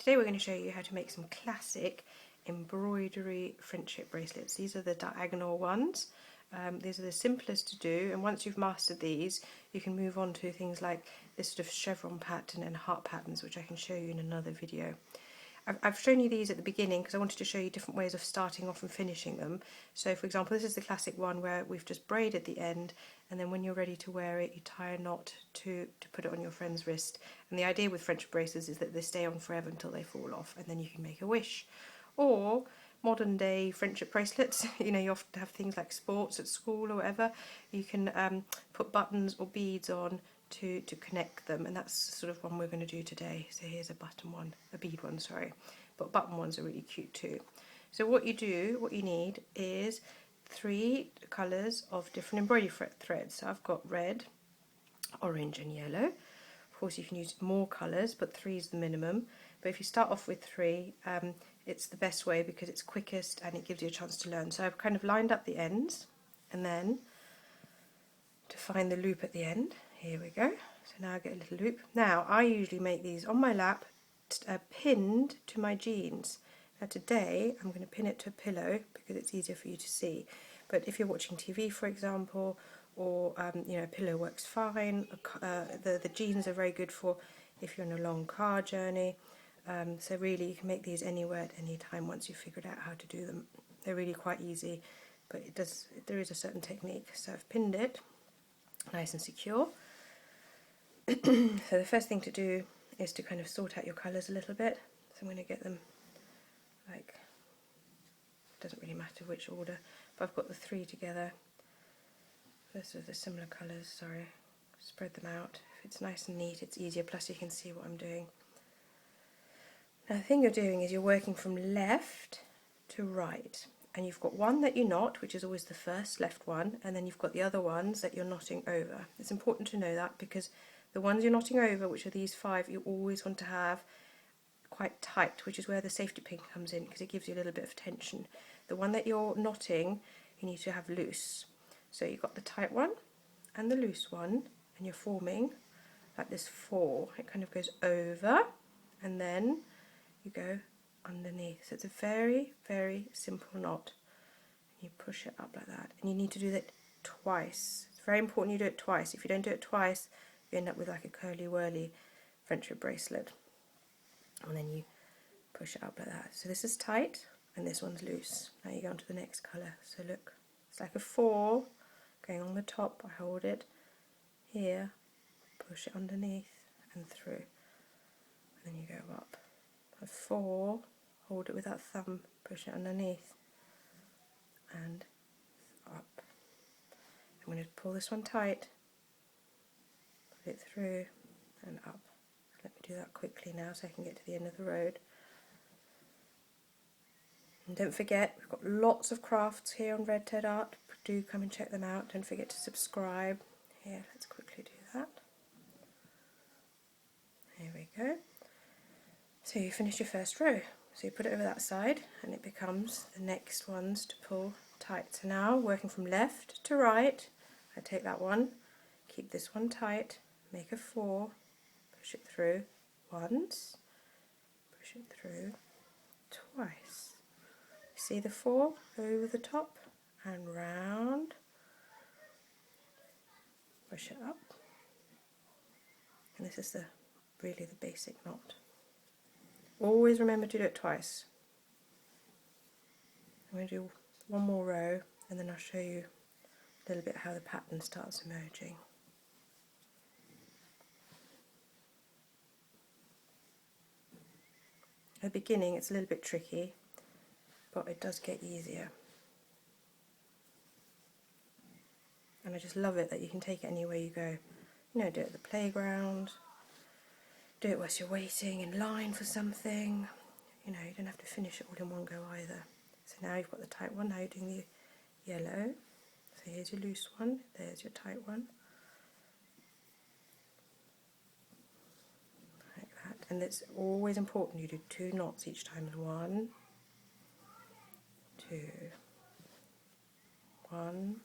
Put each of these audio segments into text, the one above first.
Today we're going to show you how to make some classic embroidery friendship bracelets. These are the diagonal ones. These are the simplest to do, and once you've mastered these you can move on to things like this sort of chevron pattern and heart patterns, which I can show you in another video. I've shown you these at the beginning because I wanted to show you different ways of starting off and finishing them. So for example, this is the classic one where we've just braided the end, and then when you're ready to wear it you tie a knot to put it on your friend's wrist. And the idea with friendship bracelets is that they stay on forever until they fall off, and then you can make a wish. Or modern day friendship bracelets, you know, you often have things like sports at school or whatever, you can put buttons or beads on to connect them, and that's sort of one we're going to do today. So here's a bead one, sorry, but button ones are really cute too. So what you need is 3 colours of different embroidery threads. So I've got red, orange and yellow. Of course you can use more colours, but 3 is the minimum. But if you start off with 3, it's the best way because it's quickest and it gives you a chance to learn. So I've kind of lined up the ends, and then to find the loop at the end, here we go. So now I get a little loop. Now I usually make these on my lap, pinned to my jeans. Now today I'm going to pin it to a pillow because it's easier for you to see. But if you're watching TV, for example, or you know, a pillow works fine. The jeans are very good for if you're on a long car journey. So really you can make these anywhere at any time once you've figured out how to do them. They're really quite easy, but there is a certain technique. So I've pinned it nice and secure. So the first thing to do is to kind of sort out your colours a little bit. So I'm going to get them like, it doesn't really matter which order, but I've got the 3 together. Those are the similar colours, sorry. Spread them out. If it's nice and neat it's easier, plus you can see what I'm doing. Now the thing you're doing is you're working from left to right, and you've got one that you knot, which is always the first left one, and then you've got the other ones that you're knotting over. It's important to know that because the ones you're knotting over, which are these 5, you always want to have quite tight, which is where the safety pin comes in because it gives you a little bit of tension. The one that you're knotting you need to have loose. So you've got the tight one and the loose one, and you're forming like this 4. It kind of goes over and then you go underneath. So it's a very, very simple knot. You push it up like that, and you need to do that twice. It's very important you do it twice. If you don't do it twice, you end up with like a curly whirly friendship bracelet. And then you push it up like that. So this is tight and this one's loose. Now you go on to the next colour. So look, it's like a 4 going on the top. I hold it here, push it underneath and through, and then you go up. A 4, hold it with that thumb, push it underneath and up. I'm going to pull this one tight, put it through and up. Let me do that quickly now so I can get to the end of the road. And don't forget, we've got lots of crafts here on Red Ted Art. Do come and check them out. Don't forget to subscribe. Here, let's quickly do that. Here we go. So you finish your first row. So you put it over that side and it becomes the next ones to pull tight. So now, working from left to right, I take that one, keep this one tight, make a 4, push it through once, push it through twice. See the 4 over the top and round, push it up, and this is really the basic knot. Always remember to do it twice. I'm going to do one more row and then I'll show you a little bit how the pattern starts emerging. At the beginning it's a little bit tricky, but it does get easier. And I just love it that you can take it anywhere you go. You know, do it at the playground, do it whilst you're waiting in line for something. You know, you don't have to finish it all in one go either. So now you've got the tight one, now you're doing the yellow. So here's your loose one, there's your tight one. Like that. And it's always important you do 2 knots each time. 1, 2, 1,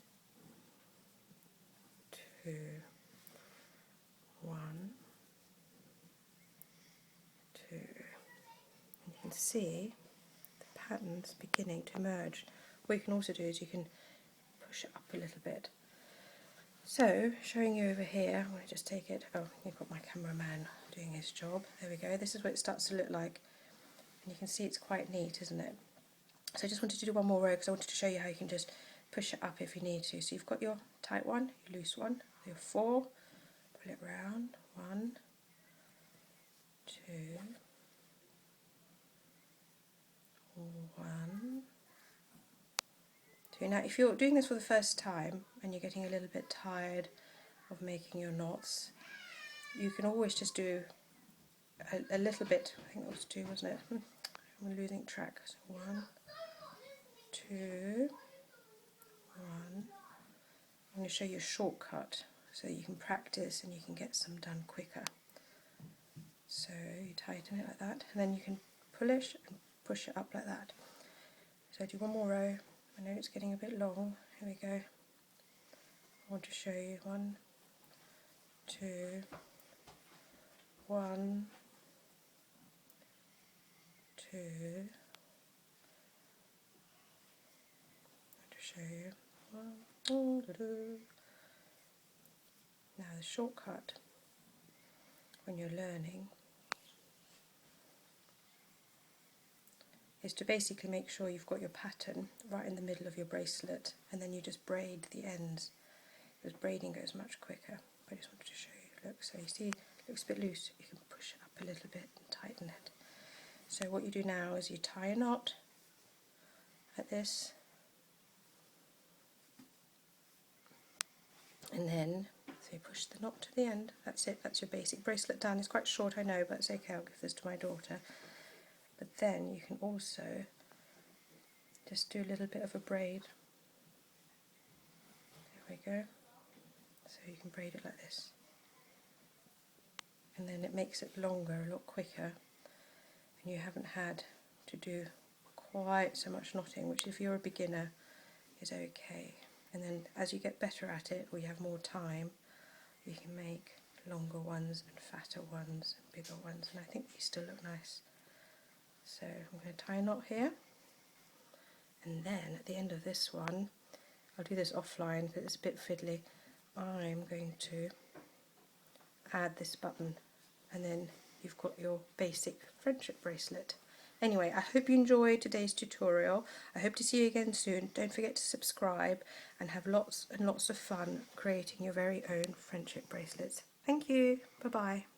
2, 1, 2, can see the patterns beginning to emerge. What you can also do is you can push it up a little bit. So, showing you over here, I'm going to just take it, oh, you've got my cameraman doing his job, there we go, this is what it starts to look like, and you can see it's quite neat, isn't it? So I just wanted to do one more row because I wanted to show you how you can just push it up if you need to. So you've got your tight one, your loose one, your 4, pull it round, 1, 2, 1, 2. Now if you're doing this for the first time and you're getting a little bit tired of making your knots, you can always just do a little bit. I think that was 2, wasn't it? I'm losing track. So 1, 2, 1. I'm going to show you a shortcut so that you can practice and you can get some done quicker. So you tighten it like that, and then you can push and push it up like that. So do one more row. I know it's getting a bit long. Here we go. I want to show you 1, 2, 1, 2. I want to show you 1, 2. Now the shortcut when you're learning is to basically make sure you've got your pattern right in the middle of your bracelet, and then you just braid the ends, because braiding goes much quicker. But I just wanted to show you, look, so you see it looks a bit loose, you can push it up a little bit and tighten it. So what you do now is you tie a knot like this, and then so you push the knot to the end. That's it, that's your basic bracelet done. It's quite short, I know, but it's okay, I'll give this to my daughter. But then you can also just do a little bit of a braid. There we go. So you can braid it like this. And then it makes it longer, a lot quicker. And you haven't had to do quite so much knotting, which if you're a beginner is okay. And then as you get better at it, or you have more time, you can make longer ones and fatter ones and bigger ones. And I think these still look nice. So I'm going to tie a knot here, and then at the end of this one, I'll do this offline because it's a bit fiddly, I'm going to add this button, and then you've got your basic friendship bracelet. Anyway, I hope you enjoyed today's tutorial. I hope to see you again soon. Don't forget to subscribe and have lots and lots of fun creating your very own friendship bracelets. Thank you. Bye bye.